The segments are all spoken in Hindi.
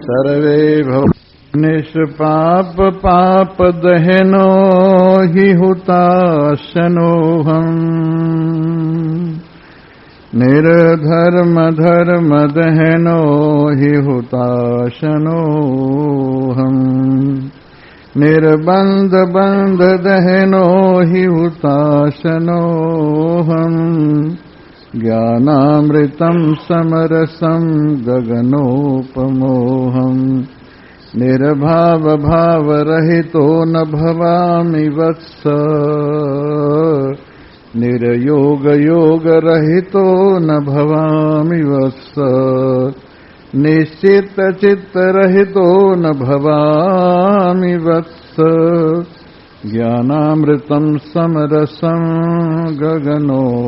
सर्वे भव निष्पाप पाप दहनो हि हुताशनोऽहम् निर्धर्म धर्म दहनो हि हुताशनोऽहम् निर्बन्ध बन्ध दहनो हि हुताशनोऽहम् ज्ञानामृतं समरसं गगनोपमोऽहम् निर्भाव भाव रहितो न भवामि वत्स निर्योग योग रहितो न भवामि वत्स निश्चित चित्त रहितो न भवामि वत्स ज्ञानामृतं समरसं गगनोपमोऽहम्।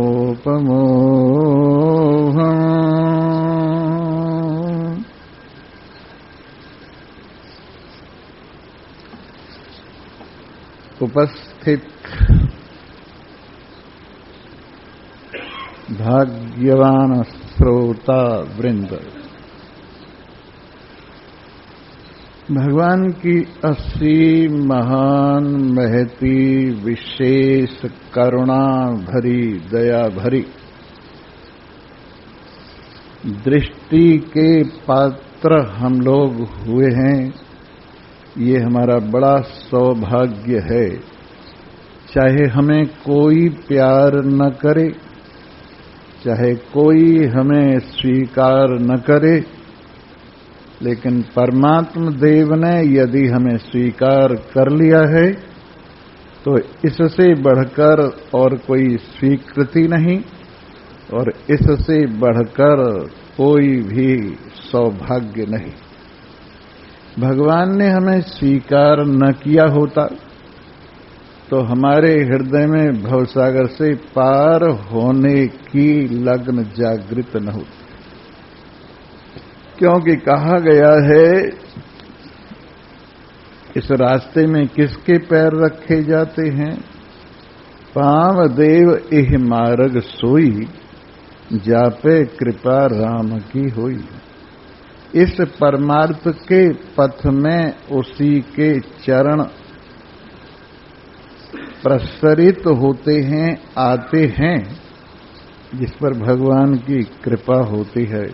उपस्थित भाग्यवान श्रोता वृंद, भगवान की असीम महान महती विशेष करुणा भरी दया भरी दृष्टि के पात्र हम लोग हुए हैं। ये हमारा बड़ा सौभाग्य है। चाहे हमें कोई प्यार न करे, चाहे कोई हमें स्वीकार न करे, लेकिन परमात्मा देव ने यदि हमें स्वीकार कर लिया है तो इससे बढ़कर और कोई स्वीकृति नहीं और इससे बढ़कर कोई भी सौभाग्य नहीं। भगवान ने हमें स्वीकार न किया होता तो हमारे हृदय में भवसागर से पार होने की लगन जागृत न होती, क्योंकि कहा गया है इस रास्ते में किसके पैर रखे जाते हैं? पाव देव एह मार्ग सोई, जापे कृपा राम की होई। इस परमार्थ के पथ में उसी के चरण प्रसरित होते हैं, आते हैं, जिस पर भगवान की कृपा होती है।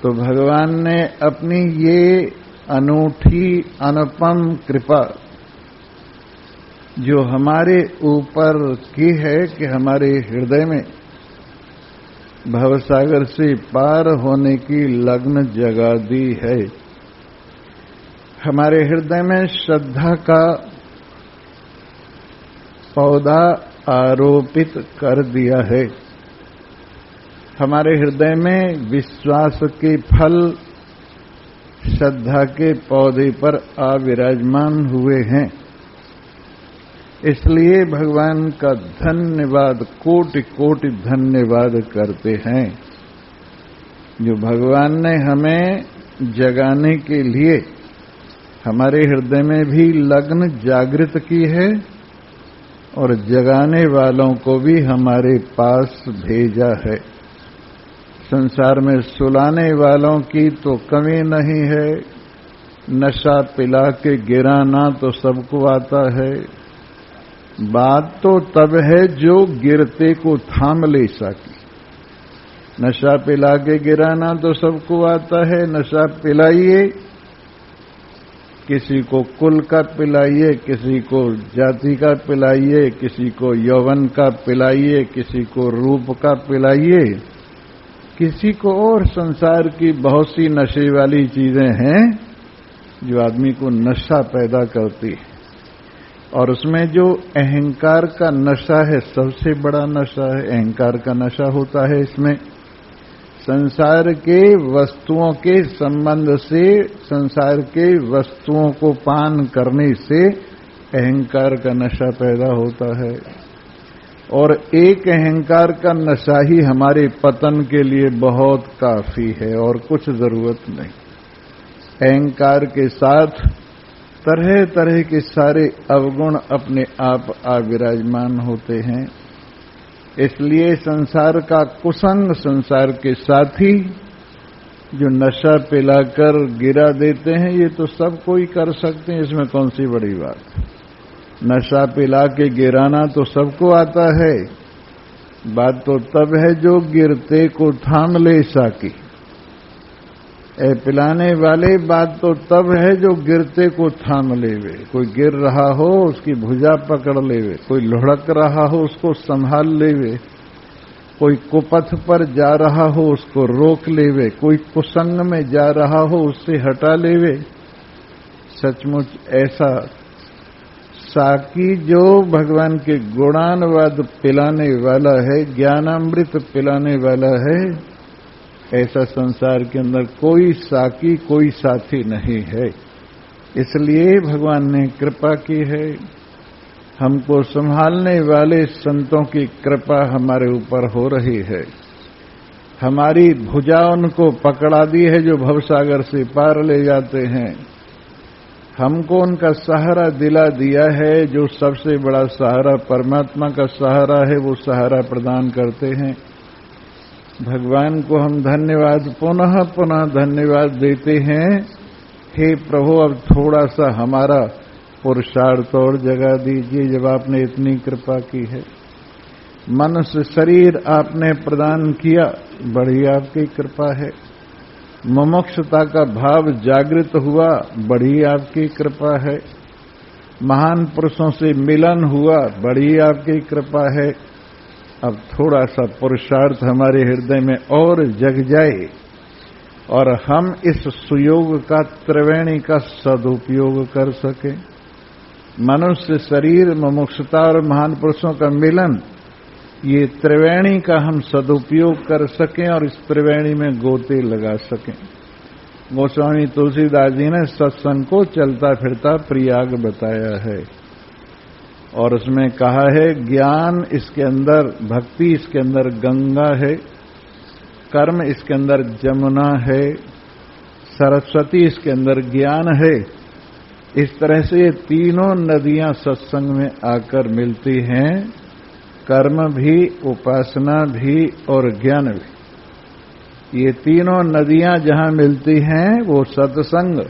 तो भगवान ने अपनी ये अनूठी अनुपम कृपा जो हमारे ऊपर की है कि हमारे हृदय में भवसागर से पार होने की लगन जगा दी है। हमारे हृदय में श्रद्धा का पौधा आरोपित कर दिया है। हमारे हृदय में विश्वास के फल श्रद्धा के पौधे पर आविराजमान हुए हैं। इसलिए भगवान का धन्यवाद, कोटि कोटि धन्यवाद करते हैं जो भगवान ने हमें जगाने के लिए हमारे हृदय में भी लगन जागृत की है और जगाने वालों को भी हमारे पास भेजा है। संसार में सुलाने वालों की तो कमी नहीं है। नशा पिला के गिराना तो सबको आता है। बात तो तब है जो गिरते को थाम ले सके। नशा पिला के गिराना तो सबको आता है। नशा पिलाइए, किसी को कुल का पिलाइए, किसी को जाति का पिलाइए, किसी को यौवन का पिलाइए, किसी को रूप का पिलाइए, किसी को और संसार की बहुत सी नशे वाली चीजें हैं जो आदमी को नशा पैदा करती है। और उसमें जो अहंकार का नशा है, सबसे बड़ा नशा है, अहंकार का नशा होता है। इसमें संसार के वस्तुओं के संबंध से, संसार के वस्तुओं को पान करने से अहंकार का नशा पैदा होता है। और एक अहंकार का नशा ही हमारे पतन के लिए बहुत काफी है और कुछ जरूरत नहीं। अहंकार के साथ तरह तरह के सारे अवगुण अपने आप आविराजमान होते हैं। इसलिए संसार का कुसंग, संसार के साथी जो नशा पिलाकर गिरा देते हैं, ये तो सब कोई कर सकते हैं, इसमें कौन सी बड़ी बात। नशा पिला के गिराना तो सबको आता है, बात तो तब है जो गिरते को थाम ले साकी। ए पिलाने वाले, बात तो तब है जो गिरते को थाम लेवे। कोई गिर रहा हो उसकी भुजा पकड़ लेवे, कोई लुढ़क रहा हो उसको संभाल लेवे, कोई कुपथ पर जा रहा हो उसको रोक लेवे, कोई कुसंग में जा रहा हो उससे हटा लेवे। सचमुच ऐसा साकी जो भगवान के गुणानुवाद पिलाने वाला है, ज्ञानामृत पिलाने वाला है, ऐसा संसार के अंदर कोई साकी, कोई साथी नहीं है। इसलिए भगवान ने कृपा की है। हमको संभालने वाले संतों की कृपा हमारे ऊपर हो रही है। हमारी भुजा उनको पकड़ा दी है जो भवसागर से पार ले जाते हैं। हमको उनका सहारा दिला दिया है, जो सबसे बड़ा सहारा परमात्मा का सहारा है, वो सहारा प्रदान करते हैं। भगवान को हम धन्यवाद, पुनः पुनः धन्यवाद देते हैं। हे प्रभु, अब थोड़ा सा हमारा पुरुषार्थ और जगा दीजिए, जब आपने इतनी कृपा की है। मनुष्य शरीर आपने प्रदान किया, बड़ी आपकी कृपा है। मुमुक्षुता का भाव जागृत हुआ, बड़ी आपकी कृपा है। महान पुरुषों से मिलन हुआ, बड़ी आपकी कृपा है। अब थोड़ा सा पुरुषार्थ हमारे हृदय में और जग जाए और हम इस सुयोग का, त्रिवेणी का सदुपयोग कर सकें। मनुष्य शरीर, मुमुक्षुता और महान पुरुषों का मिलन, ये त्रिवेणी का हम सदुपयोग कर सकें और इस त्रिवेणी में गोते लगा सकें। गोस्वामी तुलसीदास जी ने सत्संग को चलता फिरता प्रयाग बताया है और उसमें कहा है ज्ञान इसके अंदर, भक्ति इसके अंदर गंगा है, कर्म इसके अंदर जमुना है, सरस्वती इसके अंदर ज्ञान है। इस तरह से ये तीनों नदियां सत्संग में आकर मिलती हैं, कर्म भी, उपासना भी और ज्ञान भी। ये तीनों नदियां जहां मिलती हैं वो सत्संग,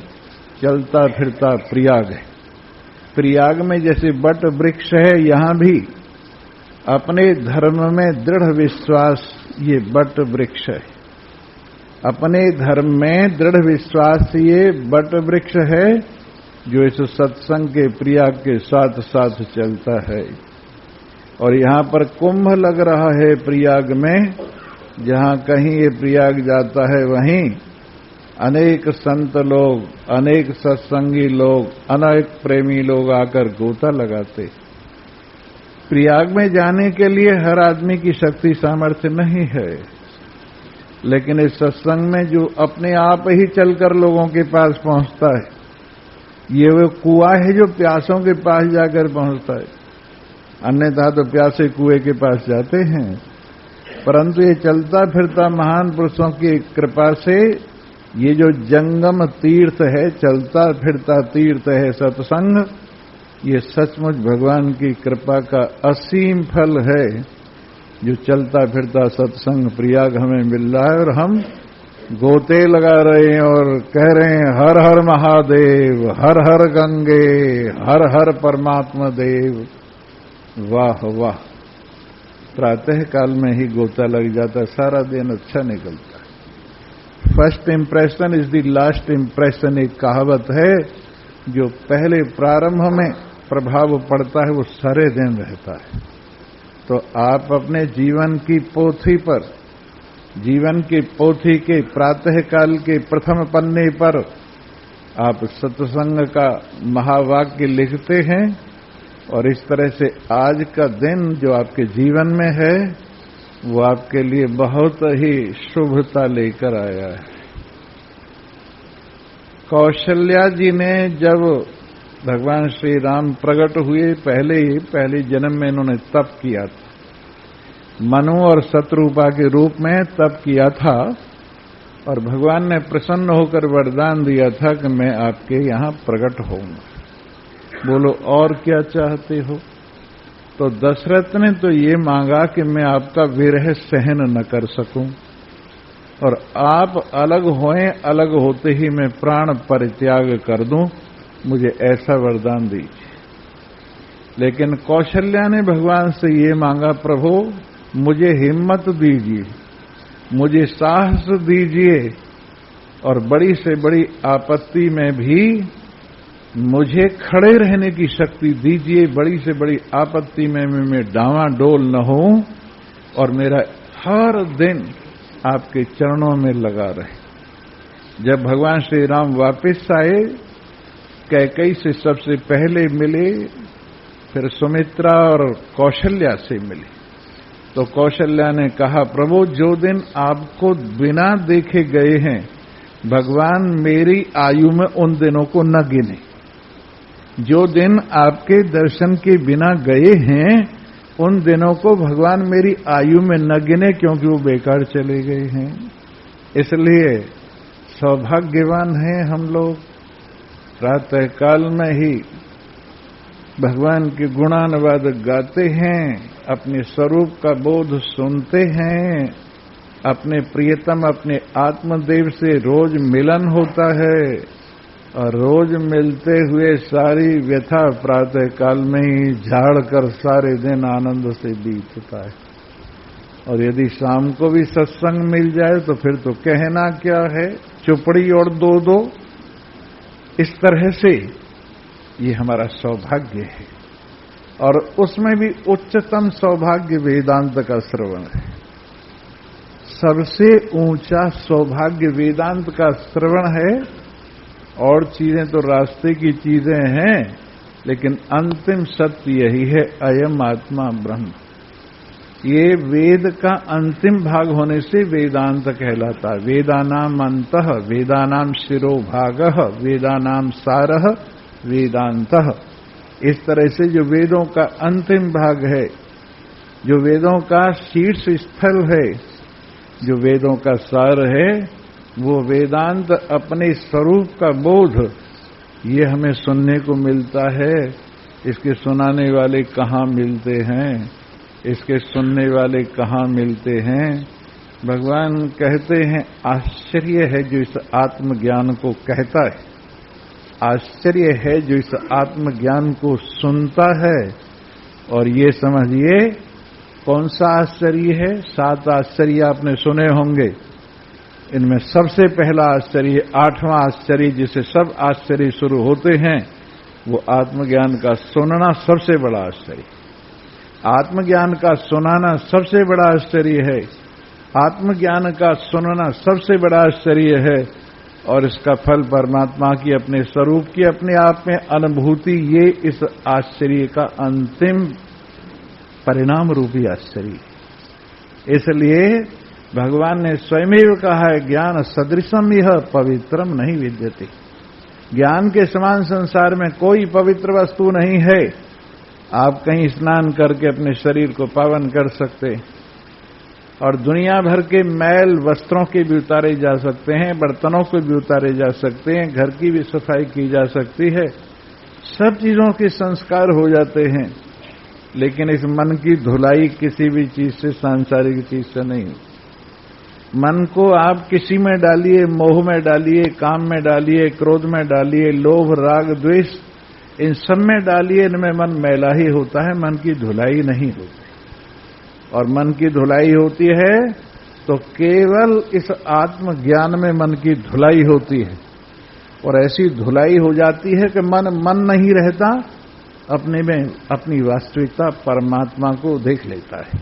चलता फिरता प्रयाग है। प्रयाग में जैसे बट वृक्ष है, यहां भी अपने धर्म में दृढ़ विश्वास ये बट वृक्ष है। अपने धर्म में दृढ़ विश्वास ये बट वृक्ष है जो इस सत्संग के प्रयाग के साथ साथ चलता है। और यहां पर कुंभ लग रहा है प्रयाग में, जहां कहीं ये प्रयाग जाता है वहीं अनेक संत लोग, अनेक सत्संगी लोग, अनेक प्रेमी लोग आकर गोता लगाते। प्रयाग में जाने के लिए हर आदमी की शक्ति सामर्थ्य नहीं है, लेकिन इस सत्संग में जो अपने आप ही चलकर लोगों के पास पहुंचता है, ये वो कुआं है जो प्यासों के पास जाकर पहुंचता है। अन्यथा तो प्यासे कुएं के पास जाते हैं, परंतु ये चलता फिरता महान पुरुषों की कृपा से ये जो जंगम तीर्थ है, चलता फिरता तीर्थ है सत्संग, ये सचमुच भगवान की कृपा का असीम फल है जो चलता फिरता सत्संग प्रयाग हमें मिल रहा है। और हम गोते लगा रहे हैं और कह रहे हैं हर हर महादेव, हर हर गंगे, हर हर परमात्मा देव। वाह वाह, प्रातः काल में ही गोता लग जाता, सारा दिन अच्छा निकलता है। First impression is the last impression, एक कहावत है, जो पहले प्रारंभ में प्रभाव पड़ता है वो सारे दिन रहता है। तो आप अपने जीवन की पोथी पर, जीवन की पोथी के प्रातः काल के प्रथम पन्ने पर आप सत्संग का महावाक्य लिखते हैं और इस तरह से आज का दिन जो आपके जीवन में है वो आपके लिए बहुत ही शुभता लेकर आया है। कौशल्या जी ने जब भगवान श्री राम प्रकट हुए, पहले जन्म में इन्होंने तप किया था, मनु और शत्रुपा के रूप में तप किया था और भगवान ने प्रसन्न होकर वरदान दिया था कि मैं आपके यहां प्रकट होऊंगा। बोलो और क्या चाहते हो? तो दशरथ ने तो ये मांगा कि मैं आपका विरह सहन न कर सकूं, और आप अलग होएं, अलग होते ही मैं प्राण परित्याग कर दूं, मुझे ऐसा वरदान दीजिए। लेकिन कौशल्या ने भगवान से ये मांगा, प्रभु मुझे हिम्मत दीजिए, मुझे साहस दीजिए, और बड़ी से बड़ी आपत्ति में भी मुझे खड़े रहने की शक्ति दीजिए। बड़ी से बड़ी आपत्ति में मैं डावाडोल न हूं और मेरा हर दिन आपके चरणों में लगा रहे। जब भगवान श्री राम वापस आए, कैकेयी से सबसे पहले मिले, फिर सुमित्रा और कौशल्या से मिले, तो कौशल्या ने कहा, प्रभु जो दिन आपको बिना देखे गए हैं, भगवान मेरी आयु में उन दिनों को न गिने। जो दिन आपके दर्शन के बिना गए हैं, उन दिनों को भगवान मेरी आयु में न गिने, क्योंकि वो बेकार चले गए हैं। इसलिए सौभाग्यवान हैं हम लोग, प्रातः काल में ही भगवान के गुणानुवाद गाते हैं, अपने स्वरूप का बोध सुनते हैं, अपने प्रियतम अपने आत्मदेव से रोज मिलन होता है, और रोज मिलते हुए सारी व्यथा प्रातः काल में ही झाड़ कर सारे दिन आनंद से बीतता है। और यदि शाम को भी सत्संग मिल जाए तो फिर तो कहना क्या है, चुपड़ी और दो। इस तरह से ये हमारा सौभाग्य है, और उसमें भी उच्चतम सौभाग्य वेदांत का श्रवण है। सबसे ऊंचा सौभाग्य वेदांत का श्रवण है। और चीजें तो रास्ते की चीजें हैं, लेकिन अंतिम सत्य यही है, अयम आत्मा ब्रह्म। ये वेद का अंतिम भाग होने से वेदांत कहलाता है। वेदानाम अंतः, वेदानाम शिरोभागः, वेदानाम सारः वेदांतः। इस तरह से जो वेदों का अंतिम भाग है, जो वेदों का शीर्ष स्थल है, जो वेदों का सार है, वो वेदांत अपने स्वरूप का बोध, ये हमें सुनने को मिलता है। इसके सुनाने वाले कहाँ मिलते हैं, इसके सुनने वाले कहाँ मिलते हैं। भगवान कहते हैं, आश्चर्य है जो इस आत्मज्ञान को कहता है, आश्चर्य है जो इस आत्मज्ञान को सुनता है। और ये समझिए कौन सा आश्चर्य है। 7 आश्चर्य आपने सुने होंगे, इनमें सबसे पहला आश्चर्य, 8वां आश्चर्य जिसे सब आश्चर्य शुरू होते हैं, वो आत्मज्ञान का सुनना सबसे बड़ा आश्चर्य। आत्मज्ञान का सुनाना सबसे बड़ा आश्चर्य है, आत्मज्ञान का सुनना सबसे बड़ा आश्चर्य है। और इसका फल परमात्मा की अपने स्वरूप की अपने आप में अनुभूति, ये इस आश्चर्य का अंतिम परिणाम रूपी आश्चर्य। इसलिए भगवान ने स्वयं कहा है, ज्ञान सदृशम यह पवित्रम नहीं विद्यते। ज्ञान के समान संसार में कोई पवित्र वस्तु नहीं है। आप कहीं स्नान करके अपने शरीर को पावन कर सकते, और दुनिया भर के मैल वस्त्रों के भी उतारे जा सकते हैं, बर्तनों को भी उतारे जा सकते हैं, घर की भी सफाई की जा सकती है, सब चीजों के संस्कार हो जाते हैं। लेकिन इस मन की धुलाई किसी भी चीज से, सांसारिक चीज से नहीं। मन को आप किसी में डालिए, मोह में डालिए, काम में डालिए, क्रोध में डालिए, लोभ राग द्वेष, इन सब में डालिए, इनमें मन मैला ही होता है, मन की धुलाई नहीं होती। और मन की धुलाई होती है तो केवल इस आत्मज्ञान में मन की धुलाई होती है। और ऐसी धुलाई हो जाती है कि मन नहीं रहता, अपने में अपनी वास्तविकता परमात्मा को देख लेता है।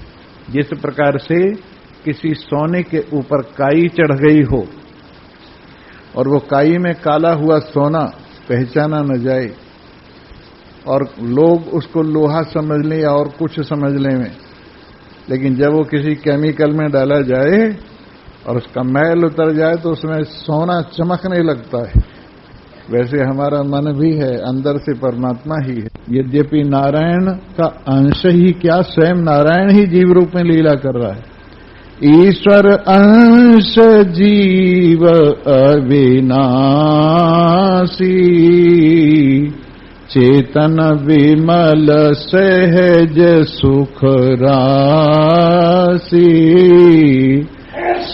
जिस प्रकार से किसी सोने के ऊपर काई चढ़ गई हो, और वो काई में काला हुआ सोना पहचाना न जाए, और लोग उसको लोहा समझ लें या और कुछ समझ लें में, लेकिन जब वो किसी केमिकल में डाला जाए और उसका मैल उतर जाए तो उसमें सोना चमकने लगता है। वैसे हमारा मन भी है, अंदर से परमात्मा ही है। यद्यपि नारायण का अंश ही क्या, स्वयं नारायण ही जीव रूप में लीला कर रहा है। ईश्वर अंश जीव अविनाशी, चेतन विमल सहज सुख राशि,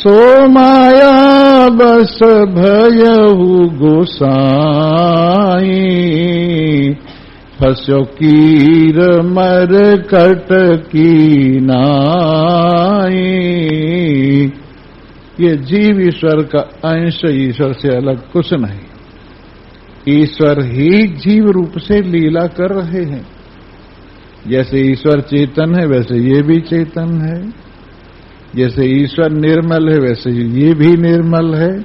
सो माया बस भयहु गोसाई, फस्यो कीर मर कट की नाई। ये जीव ईश्वर का अंश, ईश्वर से अलग कुछ नहीं। ईश्वर ही जीव रूप से लीला कर रहे हैं। जैसे ईश्वर चेतन है वैसे ये भी चेतन है, जैसे ईश्वर निर्मल है वैसे ये भी निर्मल है,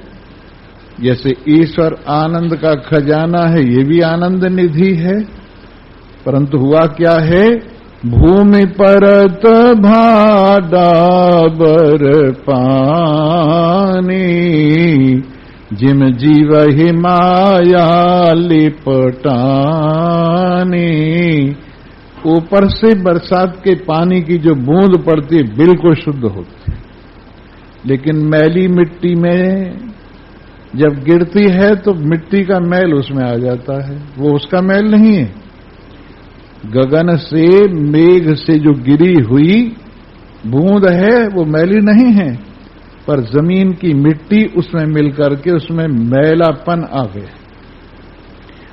जैसे ईश्वर आनंद का खजाना है ये भी आनंद निधि है। परंतु हुआ क्या है, भूमि परत भाडाबर पानी, जिम जीव ही माया लिपटानी। ऊपर से बरसात के पानी की जो बूंद पड़ती है बिल्कुल शुद्ध होती है, लेकिन मैली मिट्टी में जब गिरती है तो मिट्टी का मैल उसमें आ जाता है, वो उसका मैल नहीं है। गगन से मेघ से जो गिरी हुई बूंद है वो मैली नहीं है, पर जमीन की मिट्टी उसमें मिलकर के उसमें मैलापन आ गया।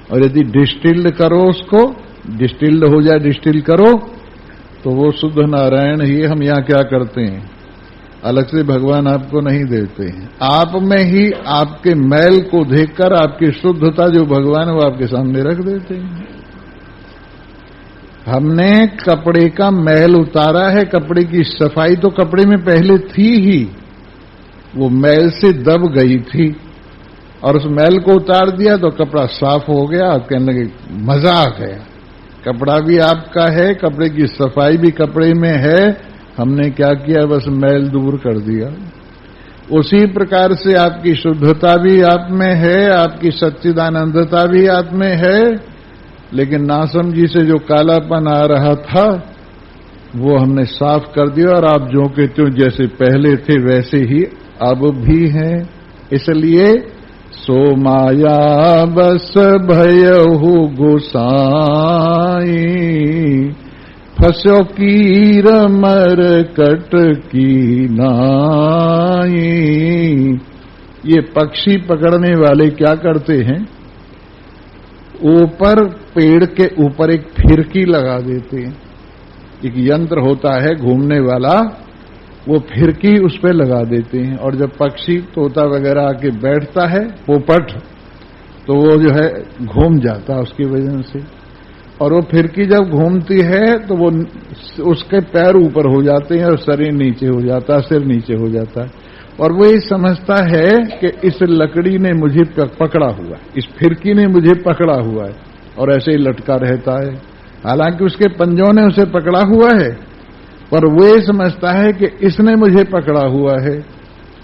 और यदि डिस्टिल्ड करो, उसको डिस्टिल्ड हो जाए, डिस्टिल करो तो वो शुद्ध नारायण ही। हम यहां क्या करते हैं, अलग से भगवान आपको नहीं देते हैं, आप में ही आपके मैल को देखकर आपकी शुद्धता जो भगवान वो आपके सामने रख देते हैं। हमने कपड़े का मैल उतारा है, कपड़े की सफाई तो कपड़े में पहले थी ही, वो मैल से दब गई थी, और उस मैल को उतार दिया तो कपड़ा साफ हो गया। आप कहने लगे मजा आ गया, कपड़ा भी आपका है, कपड़े की सफाई भी कपड़े में है, हमने क्या किया, बस मैल दूर कर दिया। उसी प्रकार से आपकी शुद्धता भी आप में है, आपकी सच्चिदानंदता भी आप में है, लेकिन नासमझी से जो कालापन आ रहा था वो हमने साफ कर दिया, और आप जो के त्यों जैसे पहले थे वैसे ही अब भी हैं। इसलिए सो माया बस भयहु गोसाई, फस्यो कीर मर कट की नाई। ये पक्षी पकड़ने वाले क्या करते हैं, ऊपर पेड़ के ऊपर एक फिरकी लगा देते हैं। एक यंत्र होता है घूमने वाला, वो फिरकी उस पे लगा देते हैं, और जब पक्षी तोता वगैरह आके बैठता है पोपट, तो वो जो है घूम जाता है उसकी वजह से। और वो फिरकी जब घूमती है तो वो उसके पैर ऊपर हो जाते हैं और शरीर नीचे हो जाता है, सिर नीचे हो जाता है, और वो ये समझता है कि इस लकड़ी ने मुझे पकड़ा हुआ है, इस फिरकी ने मुझे पकड़ा हुआ है, और ऐसे ही लटका रहता है। हालांकि उसके पंजों ने उसे पकड़ा हुआ है, पर वो ये समझता है कि इसने मुझे पकड़ा हुआ है।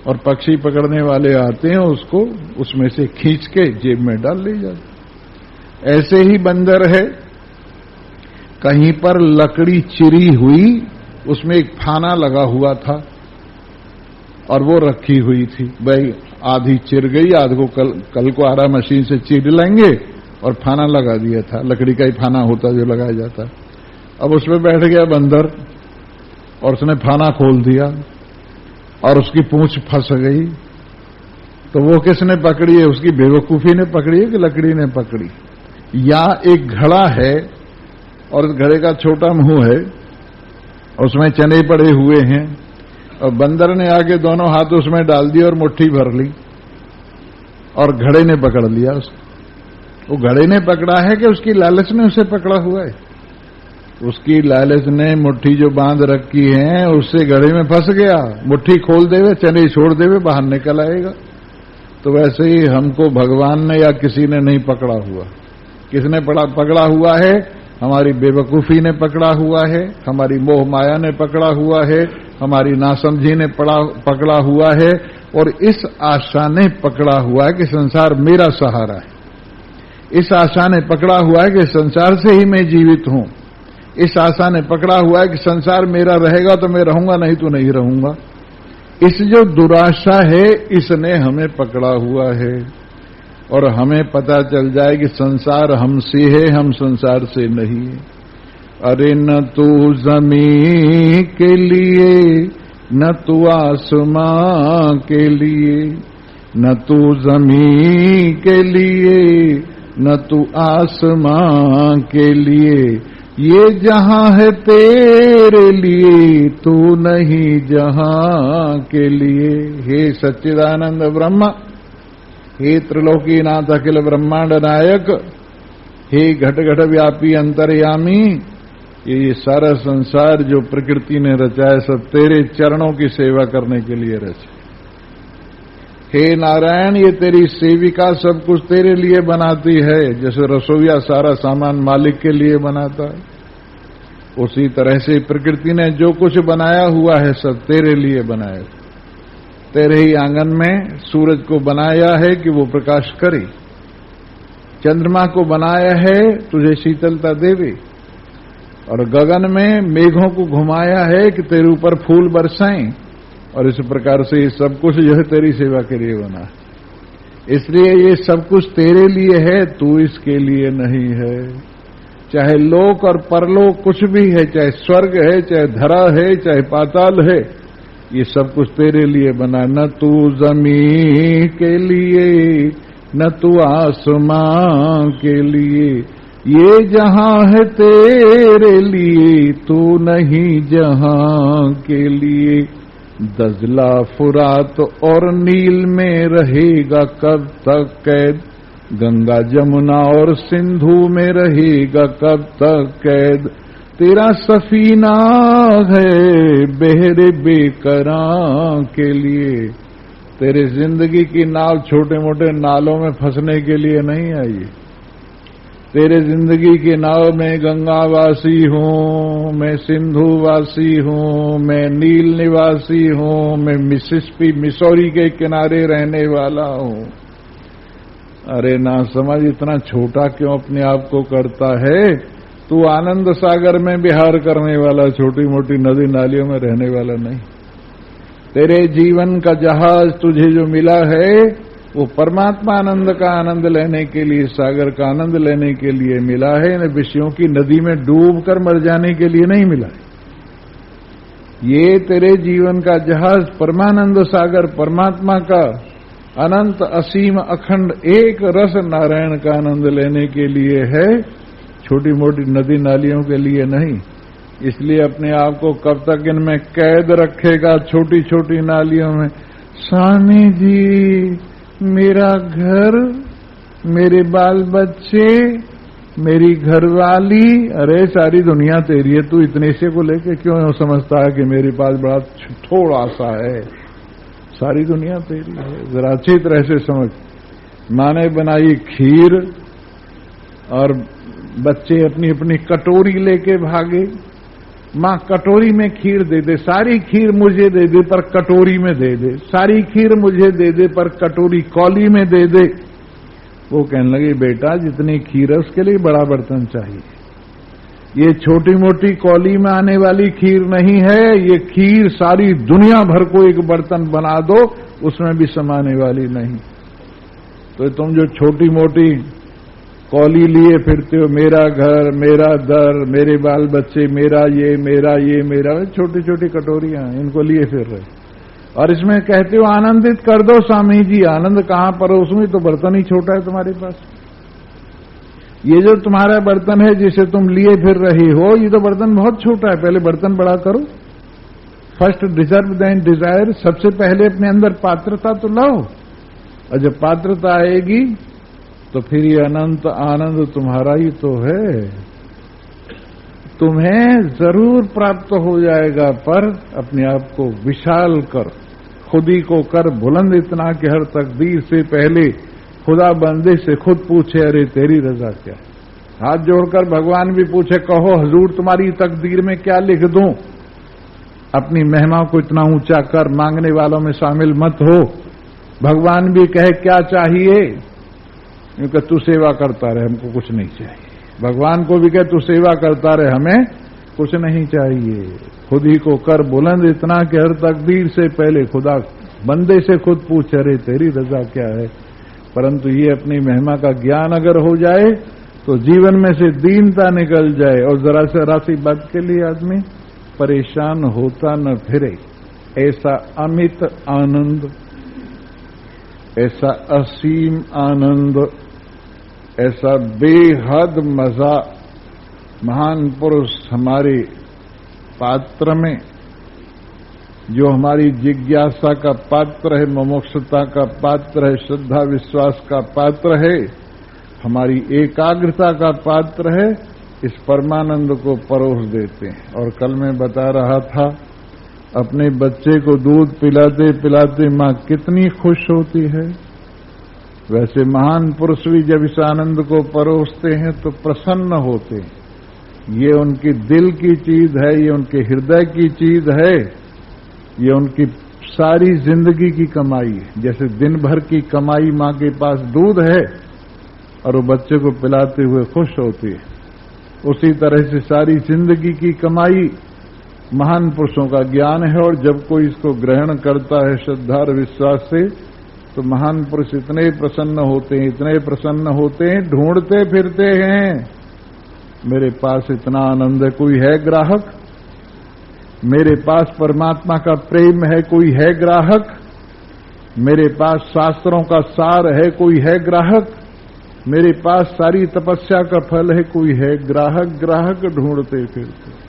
और पक्षी पकड़ने वाले आते हैं, उसको उसमें से खींच के जेब में डाल ले जाते। ऐसे ही बंदर है, कहीं पर लकड़ी चिरी हुई, उसमें एक फाना लगा हुआ था और वो रखी हुई थी। भाई आधी चिर गई, आध को कल को आरा मशीन से चीर लेंगे, और फाना लगा दिया था, लकड़ी का ही फाना होता जो लगाया जाता। अब उसमें बैठ गया बंदर और उसने फाना खोल दिया और उसकी पूंछ फंस गई। तो वो किसने पकड़ी है, उसकी बेवकूफी ने पकड़ी है कि लकड़ी ने पकड़ी? या एक घड़ा है और उस घड़े का छोटा मुंह है, उसमें चने पड़े हुए हैं, और बंदर ने आके दोनों हाथ उसमें डाल दिए और मुट्ठी भर ली, और घड़े ने पकड़ लिया उसको। वो घड़े ने पकड़ा है कि उसकी लालच ने उसे पकड़ा हुआ है? उसकी लालच ने मुट्ठी जो बांध रखी है उससे घड़े में फंस गया। मुट्ठी खोल देवे, चने छोड़ देवे, बाहर निकल आएगा। तो वैसे ही हमको भगवान ने या किसी ने नहीं पकड़ा हुआ। किसने पकड़ा हुआ है? हमारी बेवकूफी ने पकड़ा हुआ है, हमारी मोह माया ने पकड़ा हुआ है, हमारी नासमझी ने पकड़ा हुआ है, और इस आशा ने पकड़ा हुआ है कि संसार मेरा सहारा है। इस आशा ने पकड़ा हुआ है कि संसार से ही मैं जीवित हूं। इस आशा ने पकड़ा हुआ है कि संसार मेरा रहेगा तो मैं रहूंगा, नहीं तो नहीं रहूंगा। इस जो दुराशा है इसने हमें पकड़ा हुआ है, और हमें पता चल जाए कि संसार हमसे है, हम संसार से नहीं है। अरे न तू ज़मीं के लिए न तू आसमां के लिए, न तू जमीन के लिए, न तू आसमां के लिए। ये जहां है तेरे लिए, तू नहीं जहां के लिए। हे सच्चिदानंद ब्रह्म, हे त्रिलोकीनाथ अखिल ब्रह्मांड नायक, हे घट घट व्यापी अंतर्यामी, ये सारा संसार जो प्रकृति ने रचा है सब तेरे चरणों की सेवा करने के लिए रचा। हे नारायण, ये तेरी सेविका सब कुछ तेरे लिए बनाती है। जैसे रसोईया सारा सामान मालिक के लिए बनाता है, उसी तरह से प्रकृति ने जो कुछ बनाया हुआ है सब तेरे लिए बनाया। तेरे ही आंगन में सूरज को बनाया है कि वो प्रकाश करे, चंद्रमा को बनाया है तुझे शीतलता देवे, और गगन में मेघों को घुमाया है कि तेरे ऊपर फूल बरसाएं। और इस प्रकार से ये सब कुछ जो है तेरी सेवा के लिए बना, इसलिए ये सब कुछ तेरे लिए है, तू इसके लिए नहीं है। चाहे लोक और परलोक कुछ भी है, चाहे स्वर्ग है, चाहे धरा है, चाहे पाताल है, ये सब कुछ तेरे लिए बना। न तू जमीन के लिए, न तू आसमां के लिए। ये जहां है तेरे लिए, तू नहीं जहां के लिए। दजला फुरात और नील में रहेगा कब तक कैद, गंगा जमुना और सिंधु में रहेगा कब तक कैद। तेरा सफीना है बहरे बेकरां के लिए। तेरे जिंदगी की नाव छोटे मोटे नालों में फंसने के लिए नहीं आई। तेरे जिंदगी की नाव में गंगावासी हूँ, मैं सिंधुवासी हूँ, मैं नील निवासी हूँ, मैं मिसिसिपी मिसौरी के किनारे रहने वाला हूँ। अरे ना समझ, इतना छोटा क्यों अपने आप को करता है? तू आनंद सागर में विहार करने वाला, छोटी मोटी नदी नालियों में रहने वाला नहीं। तेरे जीवन का जहाज तुझे जो मिला है वो परमात्मा आनंद का आनंद लेने के लिए, सागर का आनंद लेने के लिए मिला है, इन विषयों की नदी में डूब कर मर जाने के लिए नहीं मिला है। ये तेरे जीवन का जहाज परमानंद सागर परमात्मा का अनंत असीम अखंड एक रस नारायण का आनंद लेने के लिए है, छोटी मोटी नदी नालियों के लिए नहीं। इसलिए अपने आप को कब तक इनमें कैद रखेगा, छोटी छोटी नालियों में? स्वामी जी, मेरा घर, मेरे बाल बच्चे, मेरी घरवाली, अरे सारी दुनिया तेरी है, तू इतने से को लेके क्यों समझता है कि मेरे पास बड़ा थोड़ा सा है? सारी दुनिया तेरी है। जरा अच्छी तरह से समझ। माँ ने बनाई खीर और बच्चे अपनी अपनी कटोरी लेके भागे। माँ कटोरी में खीर दे दे, सारी खीर मुझे दे दे पर कटोरी में दे दे, सारी खीर मुझे दे दे पर कटोरी कौली में दे दे। वो कहने लगे, बेटा जितनी खीर है उसके लिए बड़ा बर्तन चाहिए, ये छोटी मोटी कौली में आने वाली खीर नहीं है, ये खीर सारी दुनिया भर को एक बर्तन बना दो, उसमें भी समाने वाली नहीं। तो तुम जो छोटी मोटी कौली लिए फिरते हो, मेरा घर, मेरा दर, मेरे बाल बच्चे, मेरा ये मेरा, छोटी छोटी कटोरियां इनको लिए फिर रहे, और इसमें कहते हो आनंदित कर दो स्वामी जी। आनंद कहां पर हो? उसमें तो बर्तन ही छोटा है तुम्हारे पास। ये जो तुम्हारा बर्तन है जिसे तुम लिए फिर रही हो, ये तो बर्तन बहुत छोटा है। पहले बर्तन बड़ा करो। फर्स्ट डिजर्व देन डिजायर, सबसे पहले अपने अंदर पात्रता तो लाओ, और जब पात्रता आएगी तो फिर ये अनंत आनंद तुम्हारा ही तो है, तुम्हें जरूर प्राप्त हो जाएगा। पर अपने आप को विशाल कर, खुद ही को कर बुलंद इतना कि हर तकदीर से पहले खुदा बंदे से खुद पूछे, अरे तेरी रजा क्या है? हाथ जोड़कर भगवान भी पूछे, कहो हजूर तुम्हारी तकदीर में क्या लिख दूं? अपनी महिमा को इतना ऊंचा कर, मांगने वालों में शामिल मत हो। भगवान भी कहे क्या चाहिए? क्योंकि तू सेवा करता रहे, हमको कुछ नहीं चाहिए। भगवान को भी कहे तू सेवा करता रहे, हमें कुछ नहीं चाहिए। खुद ही को कर बुलंद इतना कि हर तकदीर से पहले खुदा बंदे से खुद पूछे, अरे तेरी रजा क्या है? परंतु ये अपनी महिमा का ज्ञान अगर हो जाए तो जीवन में से दीनता निकल जाए, और जरा से राशि बात के लिए आदमी परेशान होता न फिरे। ऐसा अमित आनंद, ऐसा असीम आनंद, ऐसा बेहद मजा महान पुरुष हमारे पात्र में, जो हमारी जिज्ञासा का पात्र है, मुमुक्षुता का पात्र है, श्रद्धा विश्वास का पात्र है, हमारी एकाग्रता का पात्र है, इस परमानंद को परोस देते हैं। और कल मैं बता रहा था, अपने बच्चे को दूध पिलाते पिलाते मां कितनी खुश होती है, वैसे महान पुरुष भी जब इस आनंद को परोसते हैं तो प्रसन्न होते हैं। ये उनकी दिल की चीज है, ये उनके हृदय की चीज है, ये उनकी सारी जिंदगी की कमाई है। जैसे दिन भर की कमाई मां के पास दूध है और वो बच्चे को पिलाते हुए खुश होती है, उसी तरह से सारी जिंदगी की कमाई महान पुरुषों का ज्ञान है। और जब कोई इसको ग्रहण करता है श्रद्धा और विश्वास से, तो महान पुरुष इतने प्रसन्न होते हैं, इतने प्रसन्न होते हैं, ढूंढते फिरते हैं, मेरे पास इतना आनंद है, कोई है ग्राहक? मेरे पास परमात्मा का प्रेम है, कोई है ग्राहक? मेरे पास शास्त्रों का सार है, कोई है ग्राहक? मेरे पास सारी तपस्या का फल है, कोई है ग्राहक? ग्राहक ढूंढते फिरते,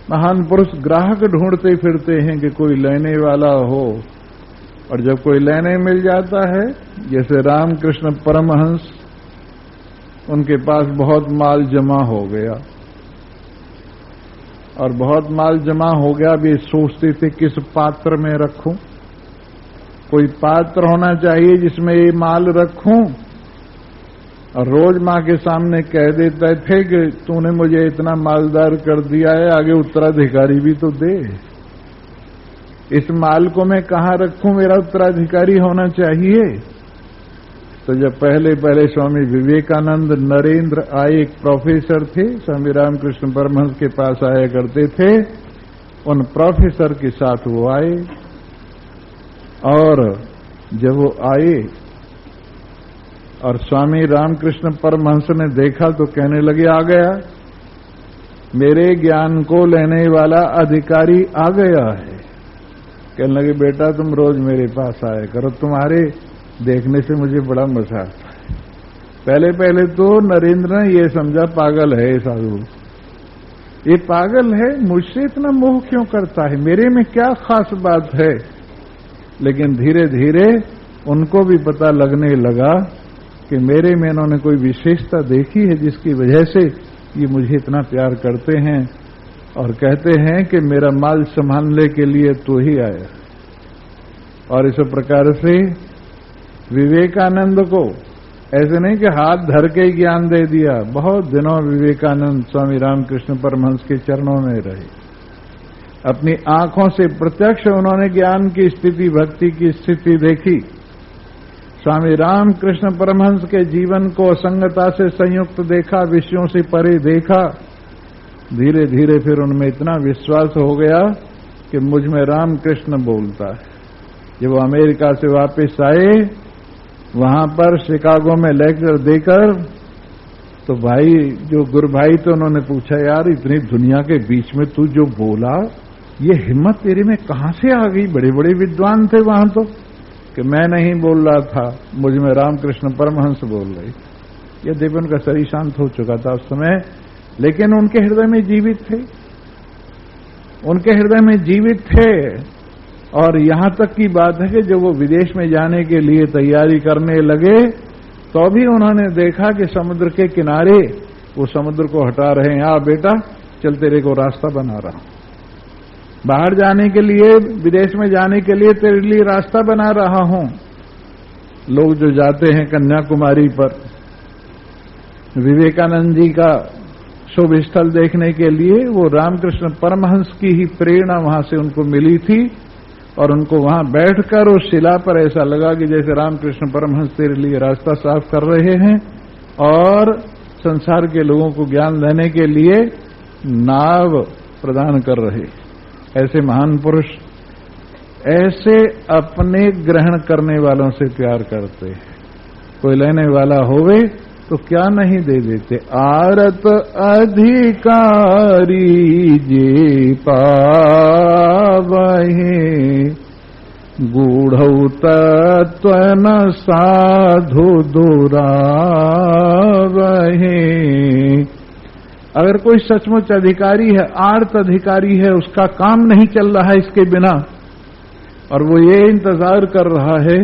महान पुरुष ग्राहक ढूंढते फिरते हैं कि कोई लेने वाला हो। और जब कोई लेने मिल जाता है, जैसे रामकृष्ण परमहंस, उनके पास बहुत माल जमा हो गया, और बहुत माल जमा हो गया, भी सोचते थे किस पात्र में रखूं, कोई पात्र होना चाहिए जिसमें ये माल रखूं। और रोज मां के सामने कह देते थे कि तूने मुझे इतना मालदार कर दिया है, आगे उत्तराधिकारी भी तो दे, इस माल को मैं कहां रखूं, मेरा उत्तराधिकारी होना चाहिए। तो जब पहले पहले स्वामी विवेकानंद नरेंद्र आए, एक प्रोफेसर थे, स्वामी रामकृष्ण परमहंस के पास आया करते थे, उन प्रोफेसर के साथ वो आए, और जब वो आए और स्वामी रामकृष्ण परमहंस ने देखा तो कहने लगे, आ गया, मेरे ज्ञान को लेने वाला अधिकारी आ गया है। कहने लगे, बेटा तुम रोज मेरे पास आया करो, तुम्हारे देखने से मुझे बड़ा मजा आता है। पहले पहले तो नरेंद्र ने ये समझा पागल है साधु, ये पागल है, मुझसे इतना मोह क्यों करता है, मेरे में क्या खास बात है। लेकिन धीरे धीरे उनको भी पता लगने लगा कि मेरे में इन्होंने कोई विशेषता देखी है जिसकी वजह से ये मुझे इतना प्यार करते हैं, और कहते हैं कि मेरा माल संभालने के लिए तू ही आया। और इस प्रकार से विवेकानंद को ऐसे नहीं कि हाथ धर के ही ज्ञान दे दिया, बहुत दिनों विवेकानंद स्वामी रामकृष्ण परमहंस के चरणों में रहे, अपनी आंखों से प्रत्यक्ष उन्होंने ज्ञान की स्थिति, भक्ति की स्थिति देखी। स्वामी रामकृष्ण परमहंस के जीवन को असंगता से संयुक्त देखा, विषयों से परे देखा। धीरे धीरे फिर उनमें इतना विश्वास हो गया कि मुझ में रामकृष्ण बोलता है। जब वो अमेरिका से वापस आए, वहां पर शिकागो में लेक्चर देकर, तो भाई जो गुरु भाई थे उन्होंने पूछा, यार इतनी दुनिया के बीच में तू जो बोला, ये हिम्मत तेरे में कहां से आ गई? बड़े बड़े विद्वान थे वहां तो। कि मैं नहीं बोल रहा था, मुझ में रामकृष्ण परमहंस बोल रहे। यद्यपि उनका शरीर शांत हो चुका था उस समय, लेकिन उनके हृदय में जीवित थे, उनके हृदय में जीवित थे। और यहां तक की बात है कि जब वो विदेश में जाने के लिए तैयारी करने लगे, तो भी उन्होंने देखा कि समुद्र के किनारे वो समुद्र को हटा रहे हैं। बेटा चल, तेरे को रास्ता बना रहा हूं, बाहर जाने के लिए, विदेश में जाने के लिए तेरे लिए रास्ता बना रहा हूं। लोग जो जाते हैं कन्याकुमारी पर विवेकानंद जी का शुभ स्थल देखने के लिए, वो रामकृष्ण परमहंस की ही प्रेरणा वहां से उनको मिली थी। और उनको वहां बैठकर उस शिला पर ऐसा लगा कि जैसे रामकृष्ण परमहंस तेरे लिए रास्ता साफ कर रहे हैं और संसार के लोगों को ज्ञान देने के लिए नाव प्रदान कर रहे। ऐसे महान पुरुष ऐसे अपने ग्रहण करने वालों से प्यार करते हैं। कोई लेने वाला होवे तो क्या नहीं दे देते। आरत अधिकारी जे पावहि, गूढ़ौ तत्व न साधु दुरावहि। अगर कोई सचमुच अधिकारी है, आर्त अधिकारी है, उसका काम नहीं चल रहा है इसके बिना, और वो ये इंतजार कर रहा है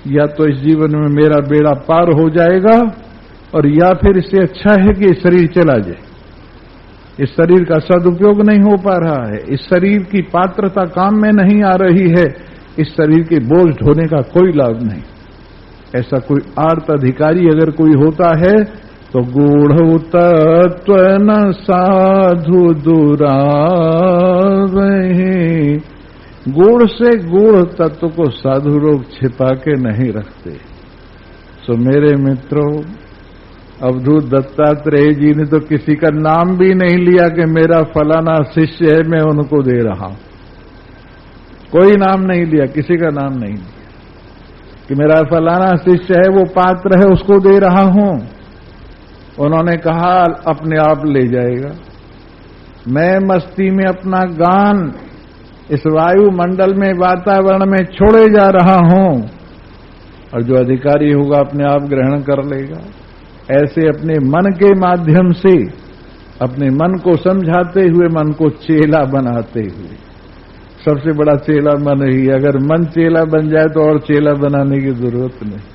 या तो इस जीवन में मेरा बेड़ा पार हो जाएगा, और या फिर इससे अच्छा है कि इस शरीर चला जाए। इस शरीर का सदुपयोग नहीं हो पा रहा है, इस शरीर की पात्रता काम में नहीं आ रही है, इस शरीर के बोझ ढोने का कोई लाभ नहीं। ऐसा कोई आर्त अधिकारी अगर कोई होता है तो गूढ़ तत्व न साधु दुरावहि। गूढ़ से गूढ़ तत्व को साधु लोग छिपा के नहीं रखते। सो मेरे मित्रों, अवधूत दत्तात्रेय जी ने तो किसी का नाम भी नहीं लिया कि मेरा फलाना शिष्य है, मैं उनको दे रहा हूं। कोई नाम नहीं लिया, किसी का नाम नहीं लिया कि मेरा फलाना शिष्य है, वो पात्र है, उसको दे रहा हूं। उन्होंने कहा अपने आप ले जाएगा। मैं मस्ती में अपना गान इस वायुमंडल में, वातावरण में छोड़े जा रहा हूं, और जो अधिकारी होगा अपने आप ग्रहण कर लेगा। ऐसे अपने मन के माध्यम से अपने मन को समझाते हुए, मन को चेला बनाते हुए, सबसे बड़ा चेला मन ही। अगर मन चेला बन जाए तो और चेला बनाने की जरूरत नहीं,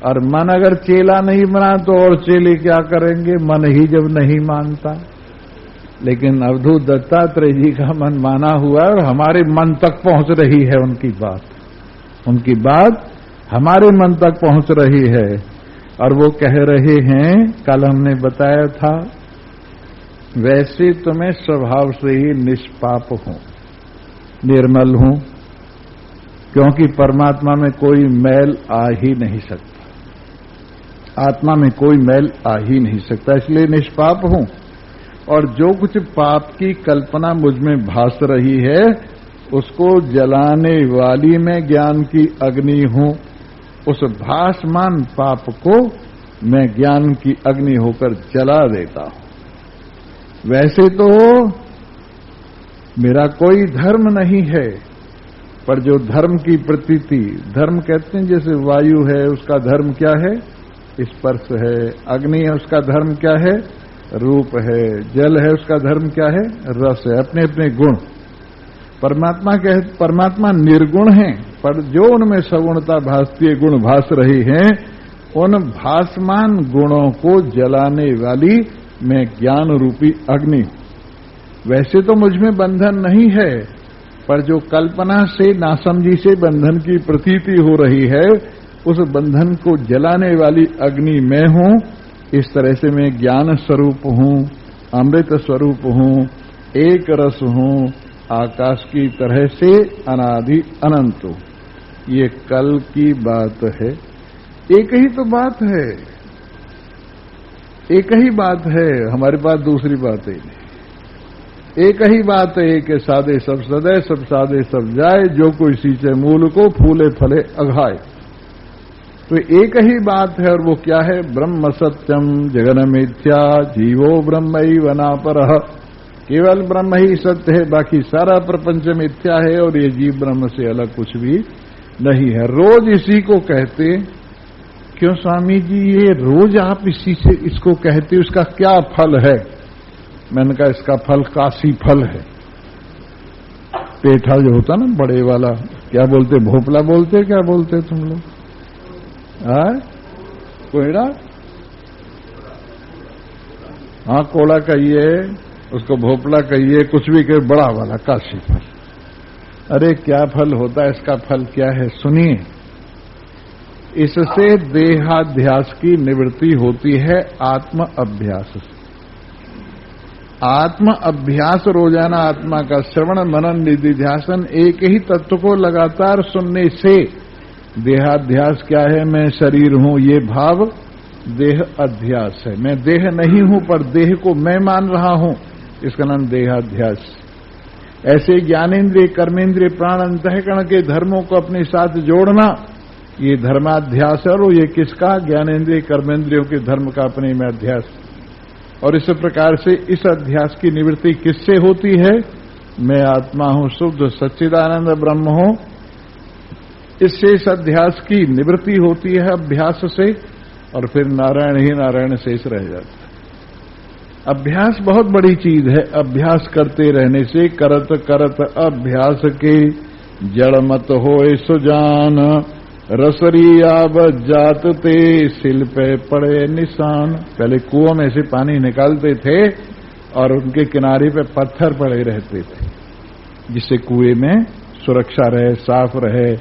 और मन अगर चेला नहीं बना तो और चेले क्या करेंगे, मन ही जब नहीं मानता। लेकिन अवधूत दत्तात्रेय जी का मन माना हुआ है, और हमारे मन तक पहुंच रही है उनकी बात। उनकी बात हमारे मन तक पहुंच रही है, और वो कह रहे हैं, कल हमने बताया था, वैसे तो मैं स्वभाव से ही निष्पाप हूं, निर्मल हूं, क्योंकि परमात्मा में कोई मैल आ ही नहीं सकता। आत्मा में कोई मैल आ ही नहीं सकता, इसलिए निष्पाप हूं। और जो कुछ पाप की कल्पना मुझ में भास रही है, उसको जलाने वाली मैं ज्ञान की अग्नि हूं। उस भासमान पाप को मैं ज्ञान की अग्नि होकर जला देता हूं। वैसे तो मेरा कोई धर्म नहीं है, पर जो धर्म की प्रतीति, धर्म कहते हैं जैसे वायु है उसका धर्म क्या है, स्पर्श है। अग्नि है उसका धर्म क्या है, रूप है। जल है उसका धर्म क्या है, रस है। अपने अपने गुण। परमात्मा निर्गुण है, पर जो उनमें सगुणता भासती है, गुण भास रही हैं, उन भासमान गुणों को जलाने वाली मैं ज्ञान रूपी अग्नि हूं। वैसे तो मुझ में बंधन नहीं है, पर जो कल्पना से, नासमझी से बंधन की प्रतीति हो रही है, उस बंधन को जलाने वाली अग्नि मैं हूं। इस तरह से मैं ज्ञान स्वरूप हूं, अमृत स्वरूप हूं, एक रस हूं, आकाश की तरह से अनादि अनंत हूं। ये कल की बात है। एक ही तो बात है, एक ही बात है, हमारे पास दूसरी बात है नहीं। एक ही बात है, एक सादे सब सदे, सब सादे सब जाए, जो कोई सींचे मूल को, फूले फले अघाए। तो एक ही बात है, और वो क्या है, ब्रह्म सत्यम जगन मिथ्या जीवो ब्रह्मैव नापरः। केवल ब्रह्म ही सत्य है, बाकी सारा प्रपंच मिथ्या है, और ये जीव ब्रह्म से अलग कुछ भी नहीं है। रोज इसी को कहते। क्यों स्वामी जी, ये रोज आप इसी से इसको कहते, उसका क्या फल है? मैंने कहा इसका फल काशी फल है। पेठा जो होता ना बड़े वाला, क्या बोलते, भोपला बोलते, क्या बोलते तुम लोग? कोयड़ा, हाँ कोड़ा कहिए, उसको भोपला कहिए, कुछ भी कहिए, बड़ा वाला काशी फल। अरे क्या फल होता है, इसका फल क्या है सुनिए। इससे देहाध्यास की निवृत्ति होती है आत्म अभ्यास से। आत्म अभ्यास, रोजाना आत्मा का श्रवण मनन निधिध्यासन, एक ही तत्व को लगातार सुनने से देहाध्यास क्या है, मैं शरीर हूं, ये भाव देह अध्यास है। मैं देह नहीं हूं, पर देह को मैं मान रहा हूं, इसका नाम देहाध्यास। ऐसे ज्ञानेन्द्रिय, कर्मेंद्रिय, प्राण, अंतःकरण के धर्मों को अपने साथ जोड़ना, ये धर्माध्यास है, और ये किसका? ज्ञानेन्द्रिय कर्मेंद्रियों के धर्म का अपने में अध्यास। और इस प्रकार से इस अध्यास की निवृत्ति किससे होती है? मैं आत्मा हूं, शुद्ध सच्चिदानंद ब्रह्म हूं, इससे इस अध्यास की निवृत्ति होती है अभ्यास से, और फिर नारायण ही नारायण शेष रह जाता है। अभ्यास बहुत बड़ी चीज है। अभ्यास करते रहने से करत करत अभ्यास के जड़ मत होए सुजान, रसरी आब जात ते सिल पे पड़े निशान। पहले कुओं में से पानी निकालते थे और उनके किनारे पे पत्थर पड़े रहते थे, जिससे कुएं में सुरक्षा रहे, साफ रहे,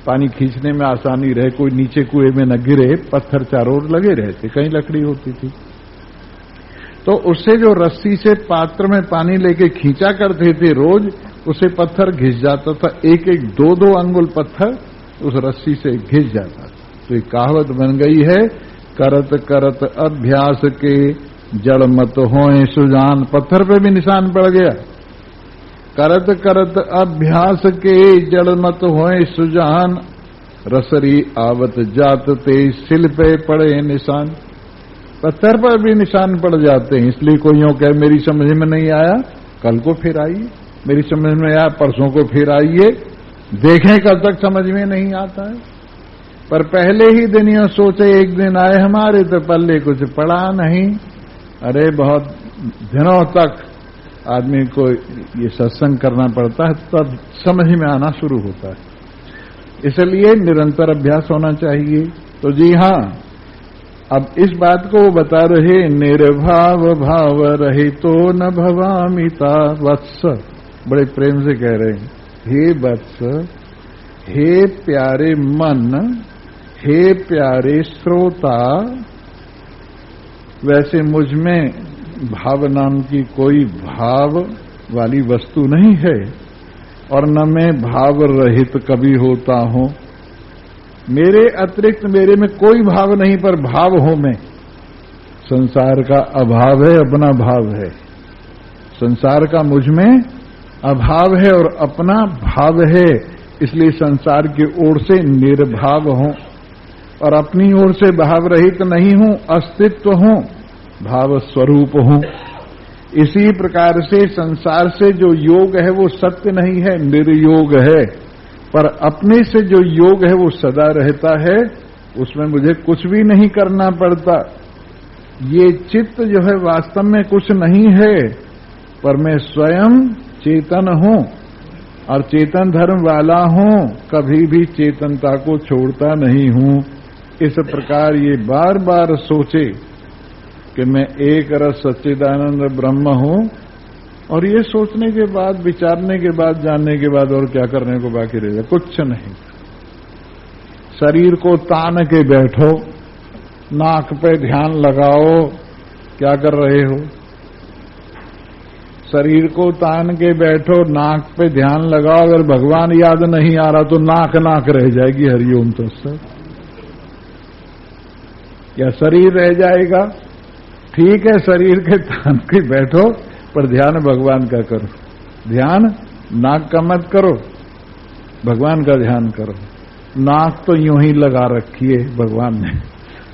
पानी खींचने में आसानी रहे, कोई नीचे कुएं में न गिरे। पत्थर चारों ओर लगे रहते, कहीं लकड़ी होती थी, तो उससे जो रस्सी से पात्र में पानी लेके खींचा करते थे रोज, उसे पत्थर घिस जाता था। एक एक दो दो अंगुल पत्थर उस रस्सी से घिस जाता था। तो एक कहावत बन गई है, करत करत अभ्यास के जड़ मत होए सुजान। पत्थर पे भी निशान पड़ गया। करत करत अभ्यास के जड़ मत होए सुजान, रसरी आवत जात ते सिल पे पड़े निशान। पत्थर पर भी निशान पड़ जाते हैं। इसलिए कोई यूं कहे मेरी समझ में नहीं आया, कल को फिर आइए, मेरी समझ में आया परसों को फिर आइए, देखें कब तक समझ में नहीं आता है। पर पहले ही दिन यूं सोचे एक दिन आए हमारे तो पल्ले कुछ पड़ा नहीं। अरे बहुत दिनों तक आदमी को ये सत्संग करना पड़ता है, तब समझ में आना शुरू होता है। इसलिए निरंतर अभ्यास होना चाहिए। तो जी हां, अब इस बात को वो बता रहे, निर्भाव भाव रहे तो न भवामिता वत्स। बड़े प्रेम से कह रहे हैं, हे वत्स, हे प्यारे मन, हे प्यारे श्रोता, वैसे मुझ में भाव नाम की कोई भाव वाली वस्तु नहीं है, और न मैं भाव रहित कभी होता हूं। मेरे अतिरिक्त मेरे में कोई भाव नहीं, पर भाव हूं मैं। संसार का अभाव है, अपना भाव है। संसार का मुझ में अभाव है और अपना भाव है, इसलिए संसार की ओर से निर्भाव हूं और अपनी ओर से भाव रहित नहीं हूं, अस्तित्व हूं, भाव स्वरूप हूं। इसी प्रकार से संसार से जो योग है वो सत्य नहीं है, निर्योग है, पर अपने से जो योग है वो सदा रहता है, उसमें मुझे कुछ भी नहीं करना पड़ता। ये चित्त जो है वास्तव में कुछ नहीं है, पर मैं स्वयं चेतन हूं और चेतन धर्म वाला हूं, कभी भी चेतनता को छोड़ता नहीं हूं। इस प्रकार ये बार बार सोचे कि मैं एक रस सच्चिदानंद ब्रह्म हूं, और ये सोचने के बाद, विचारने के बाद, जानने के बाद और क्या करने को बाकी रहेगा? कुछ नहीं। शरीर को तान के बैठो, नाक पे ध्यान लगाओ, क्या कर रहे हो? शरीर को तान के बैठो, नाक पे ध्यान लगाओ। अगर भगवान याद नहीं आ रहा तो नाक नाक रह जाएगी, हरिओम तत्सत। या शरीर रह जाएगा? ठीक है, शरीर के तान के बैठो, पर ध्यान भगवान का करो। ध्यान नाक का मत करो, भगवान का ध्यान करो। नाक तो यूं ही लगा रखी है भगवान ने,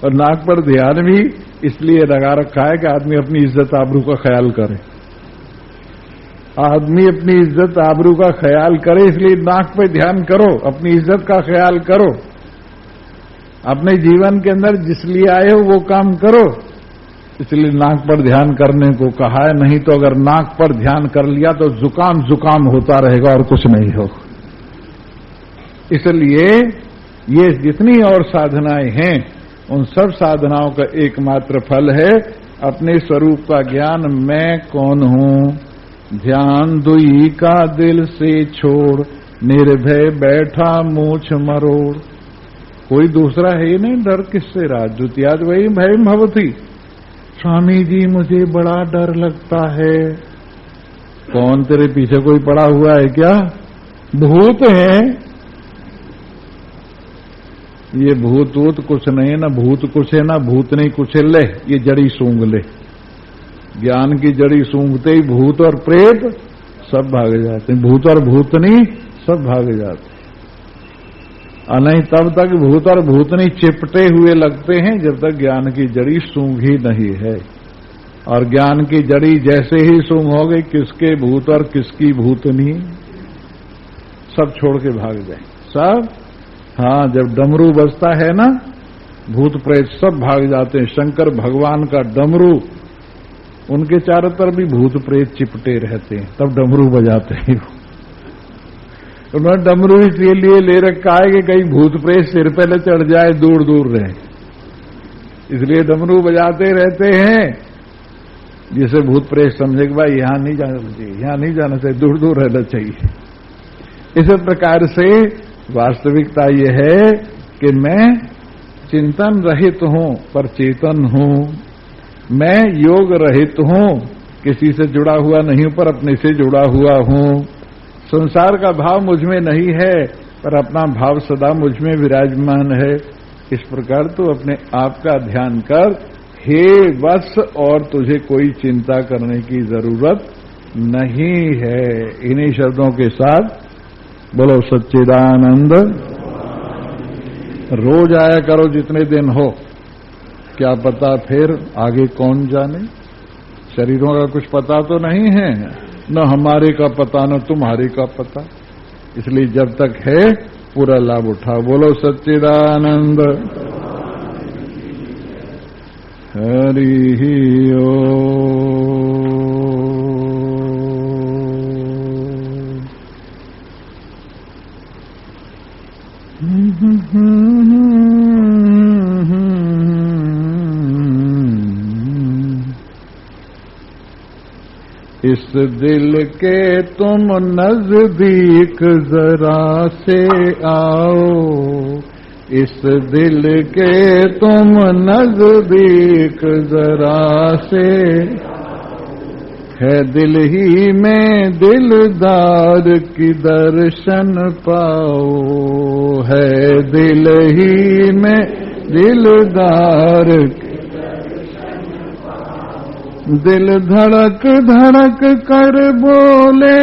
और नाक पर ध्यान भी इसलिए लगा रखा है कि आदमी अपनी इज्जत आबरू का ख्याल करे। आदमी अपनी इज्जत आबरू का ख्याल करे, इसलिए नाक पे ध्यान करो, अपनी इज्जत का ख्याल करो। अपने जीवन के अंदर जिस लिए आए हो वो काम करो, इसलिए नाक पर ध्यान करने को कहा है। नहीं तो अगर नाक पर ध्यान कर लिया तो जुकाम जुकाम होता रहेगा और कुछ नहीं हो। इसलिए ये जितनी और साधनाएं हैं, उन सब साधनाओं का एकमात्र फल है अपने स्वरूप का ज्ञान। मैं कौन हूं? ध्यान दुई का दिल से छोड़, निर्भय बैठा मूछ मरोड़। कोई दूसरा है नहीं, डर किससे रहा? द्वितीयाद वही भयम भवति। स्वामी जी मुझे बड़ा डर लगता है। कौन तेरे पीछे कोई पड़ा हुआ है क्या? भूत है। ये भूत वूत कुछ नहीं है, ना भूत कुछ है, ना भूत नहीं कुछ है। ले ये जड़ी सूंघ ले। ज्ञान की जड़ी सूंघते ही भूत और प्रेत सब भाग जाते हैं, भूत और भूतनी सब भाग जाते हैं। और नहीं तब तक भूत और भूतनी चिपटे हुए लगते हैं जब तक ज्ञान की जड़ी सूंघी नहीं है। और ज्ञान की जड़ी जैसे ही सूंघोगे किसके भूत और किसकी भूतनी सब छोड़ के भाग जाए सब। हाँ, जब डमरू बजता है ना भूत प्रेत सब भाग जाते हैं। शंकर भगवान का डमरू, उनके चारों तरफ भी भूत प्रेत चिपटे रहते हैं, तब डमरू बजाते हैं। उन्होंने डमरू इसलिए ले रखा है कि कहीं भूत प्रेत सिर पे न चढ़ जाए, दूर दूर रहे, इसलिए डमरू बजाते रहते हैं, जिसे भूत प्रेत समझे कि भाई यहां नहीं जाना चाहिए, यहां नहीं जाना चाहिए, दूर दूर रहना चाहिए। इस प्रकार से वास्तविकता ये है कि मैं चिंतन रहित हूं पर चेतन हूं, मैं योग रहित हूं, किसी से जुड़ा हुआ नहीं हूं पर अपने से जुड़ा हुआ हूं, संसार का भाव मुझ में नहीं है पर अपना भाव सदा मुझ में विराजमान है। इस प्रकार तू अपने आप का ध्यान कर, हे वत्स, और तुझे कोई चिंता करने की जरूरत नहीं है। इन्हीं शब्दों के साथ बोलो सच्चिदानंद। रोज आया करो जितने दिन हो, क्या पता फिर आगे कौन जाने। शरीरों का कुछ पता तो नहीं है, न हमारे का पता न तुम्हारे का पता, इसलिए जब तक है पूरा लाभ उठाओ। बोलो सच्चिदानंद। हरि ओम। इस दिल के तुम नजदीक जरा से आओ, इस दिल के तुम नजदीक जरा से, है दिल ही में दिलदार की दर्शन पाओ, है दिल ही में दिलदार की, दिल धड़क धड़क कर बोले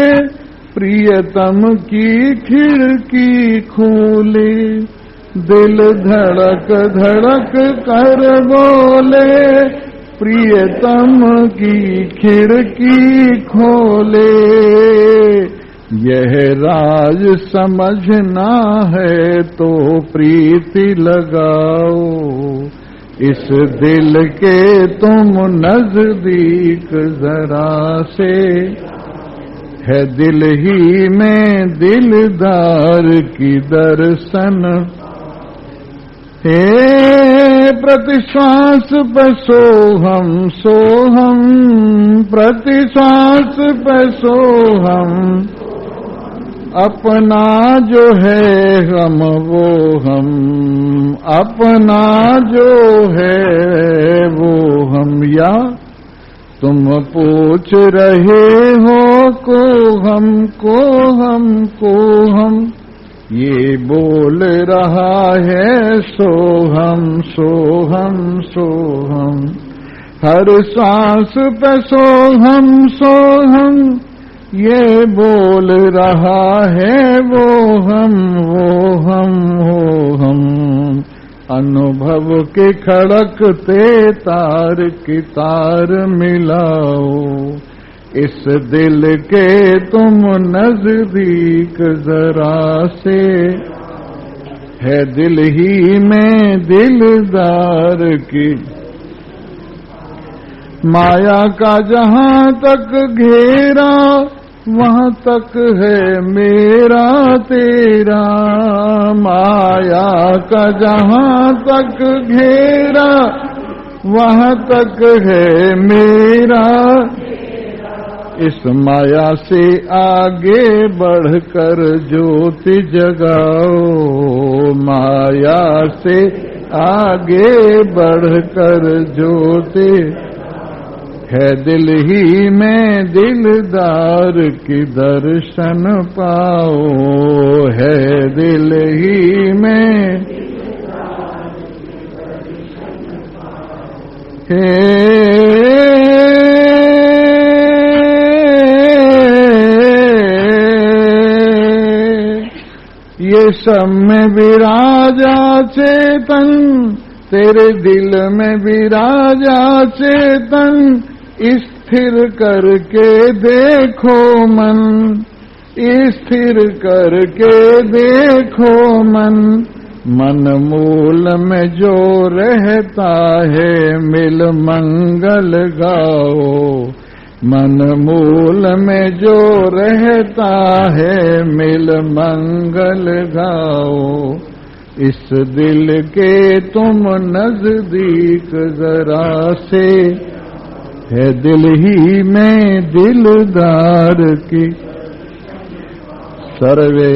प्रियतम की खिड़की खोले, दिल धड़क धड़क कर बोले प्रियतम की खिड़की खोले, यह राज समझना है तो प्रीति लगाओ, इस दिल के तुम नजदीक जरा से, है दिल ही में दिलदार की दर्शन, हे प्रतिश्वास पे सोहम सोहम, प्रतिश्वास पे सोहम, अपना जो है हम वो हम, अपना जो है वो हम, या तुम पूछ रहे हो को हम, ये बोल रहा है सोहम सोहम सोहम, हर सांस पे सोहम सोहम, ये बोल रहा है वो हम वो हम, अनुभव के खड़कते तार की तार मिलाओ, इस दिल के तुम नजदीक जरा से, है दिल ही में दिलदार की, माया का जहां तक घेरा वहां तक है मेरा तेरा, माया का जहां तक घेरा वहां तक है मेरा, इस माया से आगे बढ़कर ज्योति जगाओ, माया से आगे बढ़कर ज्योति, है दिल ही में दिलदार की दर्शन पाओ, है दिल ही में, ये सब में विराजा चेतन, तेरे दिल में विराजा चेतन, स्थिर करके देखो मन, स्थिर करके देखो मन। मन मूल में जो रहता है मिल मंगल गाओ, मन मूल में जो रहता है मिल मंगल गाओ। इस दिल के तुम नजदीक जरा से, है दिल ही में दिलदार की सर्वे